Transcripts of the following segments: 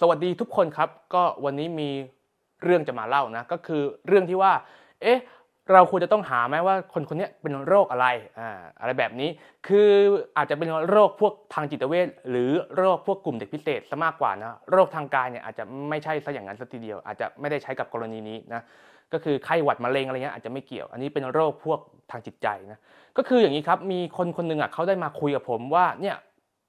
สวัสดีทุกคนครับก็วันนี้มีเรื่องจะมาเล่านะก็คือเรื่องที่ว่าเอ๊ะเราควรจะต้องหาไหมว่าคนคนนี้เป็นโรคอะไรอะไรแบบนี้คืออาจจะเป็นโรคพวกทางจิตเวชหรือโรคพวกกลุ่มเด็กพิเศษซะมากกว่านะโรคทางกายเนี่ยอาจจะไม่ใช่ซะอย่างนั้นซะทีเดียวอาจจะไม่ได้ใช้กับกรณีนี้นะก็คือไข้หวัดมะเร็งอะไรเงี้ยอาจจะไม่เกี่ยวอันนี้เป็นโรคพวกทางจิตใจนะก็คืออย่างนี้ครับมีคนคนหนึ่งเขาได้มาคุยกับผมว่าเนี่ย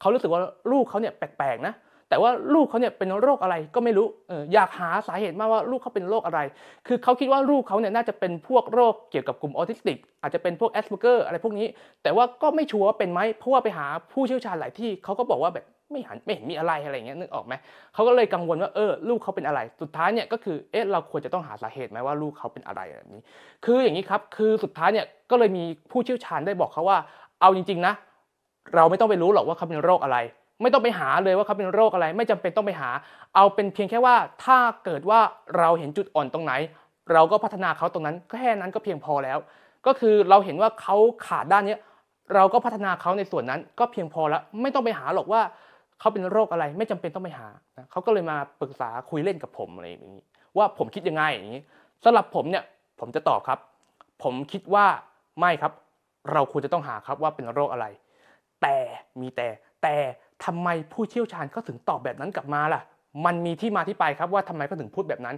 เขารู้สึกว่าลูกเขาเนี่ยแปลกๆนะ แต่ว่าลูกเขาเนี่ยเป็นโรคอะไรก็ไม่รู้อยากหาสาเหตุมากว่าลูกเขาเป็นโรคอะไร คือเขาคิดว่าลูกเขาเนี่ยน่าจะเป็นพวกโรคเกี่ยวกับกลุ่มออทิสติกอาจจะเป็นพวก Asperger อะไรพวกนี้ แต่ว่าก็ไม่ชัวร์ว่าเป็นไหมเพราะว่าไปหาผู้เชี่ยวชาญหลายที่เขาก็บอกว่าแบบไม่เห็นมีอะไรอะไรอย่างเงี้ยนึกออกไหมเขาก็เลยกังวลว่าลูกเขาเป็นอะไร สุดท้ายเนี่ยก็คือเราควรจะต้องหาสาเหตุไหมว่าลูกเขาเป็นอะไรแบบนี้คืออย่างนี้ครับคือสุดท้ายเนี่ยก็เลยมีผู้เชี่ยวชาญได้บอกเขาว่าเอาจริงๆนะเราไม่ต้องไปรู้หรอกว่าเขาเป็นโรคอะไร ไม่ต้องไปหาเลยว่าเขาเป็นโรคอะไรไม่จำเป็นต้องไปหาเอาเป็นเพียงแค่ว่าถ้าเกิดว่าเราเห็นจุดอ่อนตรงไหนเราก็พัฒนาเขาตรงนั้นแค่นั้นก็เพียงพอแล้วก็คือเราเห็นว่าเขาขาดด้านนี้เราก็พัฒนาเขาในส่วนนั้นก็เพียงพอแล้วไม่ต้องไปหาหรอกว่าเขาเป็นโรคอะไรไม่จำเป็นต้องไปหาเขาก็เลยมาปรึกษาคุยเล่นกับผมอะไรอย่างนี้ว่าผมคิดยังไงอย่างนี้สำหรับผมเนี่ยผมจะตอบครับผมคิดว่าไม่ครับเราควรจะต้องหาครับว่าเป็นโรคอะไรแต่มีแต่ทำไมผู้เชี่ยวชาญเขาถึงตอบแบบนั้นกลับมาล่ะมันมีที่มาที่ไปครับว่าทำไมเขาถึงพูดแบบนั้น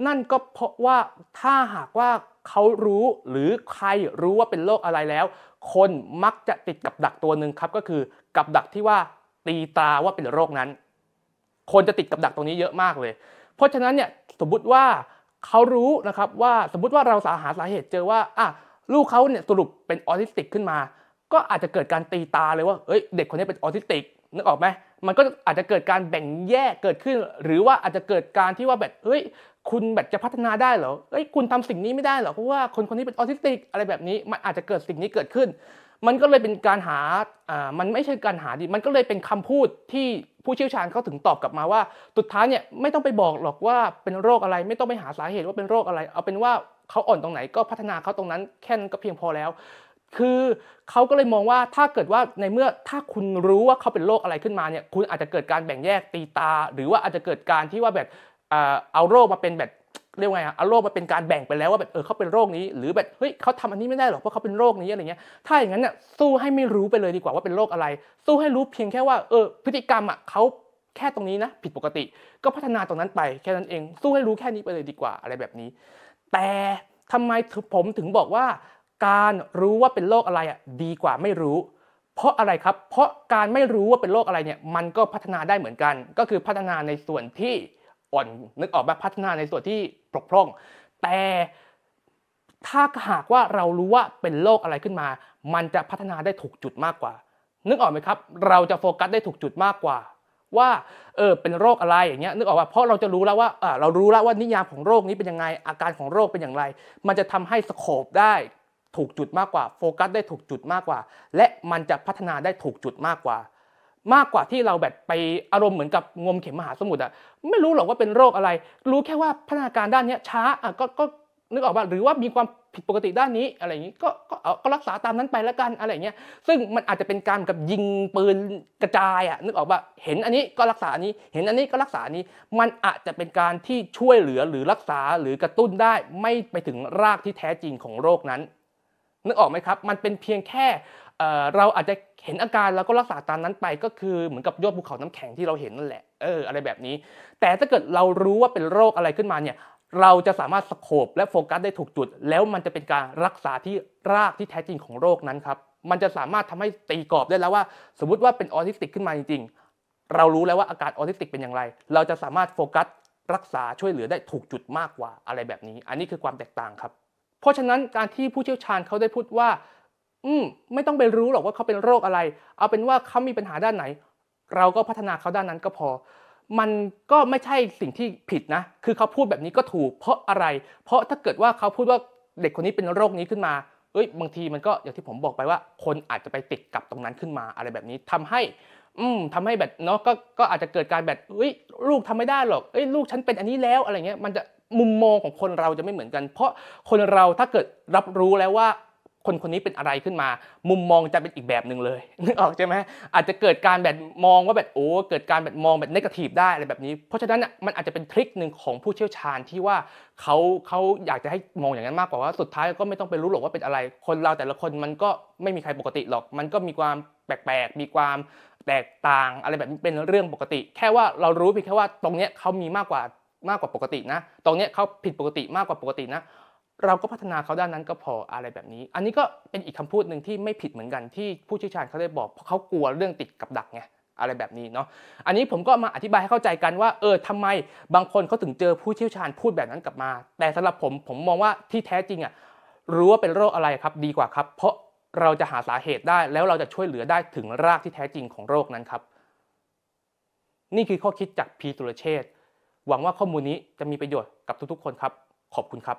นั่นก็เพราะว่าถ้าหากว่าเขารู้หรือใครรู้ว่าเป็นโรคอะไรแล้วคนมักจะติดกับดักตัวหนึ่งครับก็คือกับดักที่ว่าตีตราว่าเป็นโรคนั้นคนจะติดกับดักตรงนี้เยอะมากเลยเพราะฉะนั้นเนี่ยสมมุติว่าเขารู้นะครับว่าสมมุติว่าเราหาสาเหตุเจอว่าลูกเขาเนี่ยสรุปเป็นออทิสติกขึ้นมาก็อาจจะเกิดการตีตาเลยว่าเด็กคนนี้เป็นออทิสติกนึกออกไหมมันก็อาจจะเกิดการแบ่งแยกเกิดขึ้นหรือว่าอาจจะเกิดการที่ว่าแบบคุณแบบจะพัฒนาได้เหรอคุณทำสิ่งนี้ไม่ได้เหรอเพราะว่าคนคนนี้เป็นออทิสติกอะไรแบบนี้มันอาจจะเกิดสิ่งนี้เกิดขึ้นมันก็เลยเป็นการหามันไม่ใช่การหาดิมันก็เลยเป็นคำพูดที่ผู้เชี่ยวชาญเขาถึงตอบกลับมาว่าสุดท้ายเนี่ยไม่ต้องไปบอกหรอกว่าเป็นโรคอะไรไม่ต้องไปหาสาเหตุว่าเป็นโรคอะไรเอาเป็นว่าเขาอ่อนตรงไหนก็พัฒนาเขาตรงนั้นแค่นั้นก็เพียงพอแล้วคือเขาก็เลยมองว่าถ้าเกิดว่าในเมื่อถ้าคุณรู้ว่าเขาเป็นโรคอะไรขึ้นมาเนี่ยคุณอาจจะเกิดการแบ่งแยกตีตาหรือว่าอาจจะเกิดการที่ว่าแบบเอาโรคมาเป็นแบบเรียกว่าไงเอาโรคมาเป็นการแบ่งไปแล้วว่าแบบเขาเป็นโรคนี้หรือแบบเขาทำอันนี้ไม่ได้หรอกเพราะเขาเป็นโรคนี้อะไรเงี้ยถ้าอย่างนั้นเนี่ยสู้ให้ไม่รู้ไปเลยดีกว่าว่าเป็นโรคอะไรสู้ให้รู้เพียงแค่ว่าพฤติกรรมเขาแค่ตรงนี้นะผิดปกติก็พัฒนาตรงนั้นไปแค่นั้นเองสู้ให้รู้แค่นี้ไปเลยดีกว่าอะไรแบบนี้แต่ทำไมผมถึงบอกว่าการรู้ว่าเป็นโรคอะไรดีกว่าไม่รู้เพราะอะไรครับเพราะการไม่รู้ว่าเป็นโรคอะไรเนี่ยมันก็พัฒนาได้เหมือนกันก็คือพัฒนาในส่วนที่อ่อนนึกออกแบบพัฒนาในส่วนที่บกพร่องแต่ถ้าหากว่าเรารู้ว่าเป็นโรคอะไรขึ้นมามันจะพัฒนาได้ถูกจุดมากกว่านึกออกไหมครับเราจะโฟกัสได้ถูกจุดมากกว่าว่าเป็นโรคอะไรอย่างเงี้ยนึกออกว่าเพราะเราจะรู้แล้วว่าเรารู้แล้วว่านิยามของโรคนี้เป็นยังไงอาการของโรคเป็นอย่างไรมันจะทำให้สโคปได้ถูกจุดมากกว่าโฟกัสได้ถูกจุดมากกว่าและมันจะพัฒนาได้ถูกจุดมากกว่ามากกว่าที่เราแบบไปอารมณ์เหมือนกับงมเข็มมหาสมุทรไม่รู้หรอกว่าเป็นโรคอะไรรู้แค่ว่าพัฒนาการด้านนี้ช้าก็นึกออกป่ะหรือว่ามีความผิดปกติด้านนี้อะไรอย่างนี้ก็รักษาตามนั้นไปแล้วกันอะไรอย่างเงี้ยซึ่งมันอาจจะเป็นการกับยิงปืนกระจายนึกออกป่ะเห็นอันนี้ก็รักษาอันนี้เห็นอันนี้ก็รักษาอันนี้มันอาจจะเป็นการที่ช่วยเหลือหรือรักษาหรือกระตุ้นได้ไม่ไปถึงรากที่แท้จริงของโรคนั้นนึกออกไหมครับมันเป็นเพียงแค่เราอาจจะเห็นอาการแล้วก็รักษาตามนั้นไปก็คือเหมือนกับยอดภูเขาน้ำแข็งที่เราเห็นนั่นแหละอะไรแบบนี้แต่ถ้าเกิดเรารู้ว่าเป็นโรคอะไรขึ้นมาเนี่ยเราจะสามารถสโคปและโฟกัสได้ถูกจุดแล้วมันจะเป็นการรักษาที่รากที่แท้จริงของโรคนั้นครับมันจะสามารถทำให้ตีกรอบได้แล้วว่าสมมุติว่าเป็นออทิสติกขึ้นมาจริงๆเรารู้แล้วว่าอาการออทิสติกเป็นอย่างไรเราจะสามารถโฟกัสรักษาช่วยเหลือได้ถูกจุดมากกว่าอะไรแบบนี้อันนี้คือความแตกต่างครับเพราะฉะนั้นการที่ผู้เชี่ยวชาญเขาได้พูดว่าไม่ต้องไปรู้หรอกว่าเขาเป็นโรคอะไรเอาเป็นว่าเขามีปัญหาด้านไหนเราก็พัฒนาเขาด้านนั้นก็พอมันก็ไม่ใช่สิ่งที่ผิดนะคือเขาพูดแบบนี้ก็ถูกเพราะอะไรเพราะถ้าเกิดว่าเขาพูดว่าเด็กคนนี้เป็นโรคนี้ขึ้นมาบางทีมันก็อย่างที่ผมบอกไปว่าคนอาจจะไปติดกับตรงนั้นขึ้นมาอะไรแบบนี้ทำให้แบบเนาะก็อาจจะเกิดการแบบลูกทำไม่ได้หรอกลูกฉันเป็นอันนี้แล้วอะไรเงี้ยมันจะมุมมองของคนเราจะไม่เหมือนกันเพราะคนเราถ้าเกิดรับรู้แล้วว่า คนคนนี้เป็นอะไรขึ้นมามุมมองจะเป็นอีกแบบหนึ่งเลยนึกออกใช่ไหมอาจจะเกิดการแบบมองว่าแบบโอ้เกิดการแบบมองแบบเนกาทีฟได้อะไรแบบนี้เพราะฉะนั้นน่ะมันอาจจะเป็นทริคหนึ่งของผู้เชี่ยวชาญที่ว่าเขาอยากจะให้มองอย่างนั้นมากกว่าว่าสุดท้ายก็ไม่ต้องไปรู้หรอกว่าเป็นอะไรคนเราแต่ละคนมันก็ไม่มีใครปกติหรอกมันก็มีความแปลกๆมีความแตกต่างอะไรแบบนี้เป็นเรื่องปกติแค่ว่าเรารู้เพียงแค่ว่าตรงเนี้ยเขามีมากกว่าปกตินะตรงเนี้ยเขาผิดปกติมากกว่าปกตินะเราก็พัฒนาเขาด้านนั้นก็พออะไรแบบนี้อันนี้ก็เป็นอีกคำพูดหนึ่งที่ไม่ผิดเหมือนกันที่ผู้เชี่ยวชาญเขาได้บอกเพราะเขากลัวเรื่องติดกับดักไงอะไรแบบนี้เนาะอันนี้ผมก็มาอธิบายให้เข้าใจกันว่าทำไมบางคนเขาถึงเจอผู้เชี่ยวชาญพูดแบบนั้นกลับมาแต่สำหรับผมมองว่าที่แท้จริงอ่ะรู้ว่าเป็นโรคอะไรครับดีกว่าครับเพราะเราจะหาสาเหตุได้แล้วเราจะช่วยเหลือได้ถึงรากที่แท้จริงของโรคนั้นครับนี่คือข้อคิดจากพีสุรเชษฐ์หวังว่าข้อมูลนี้จะมีประโยชน์กับทุกๆคนครับขอบคุณครับ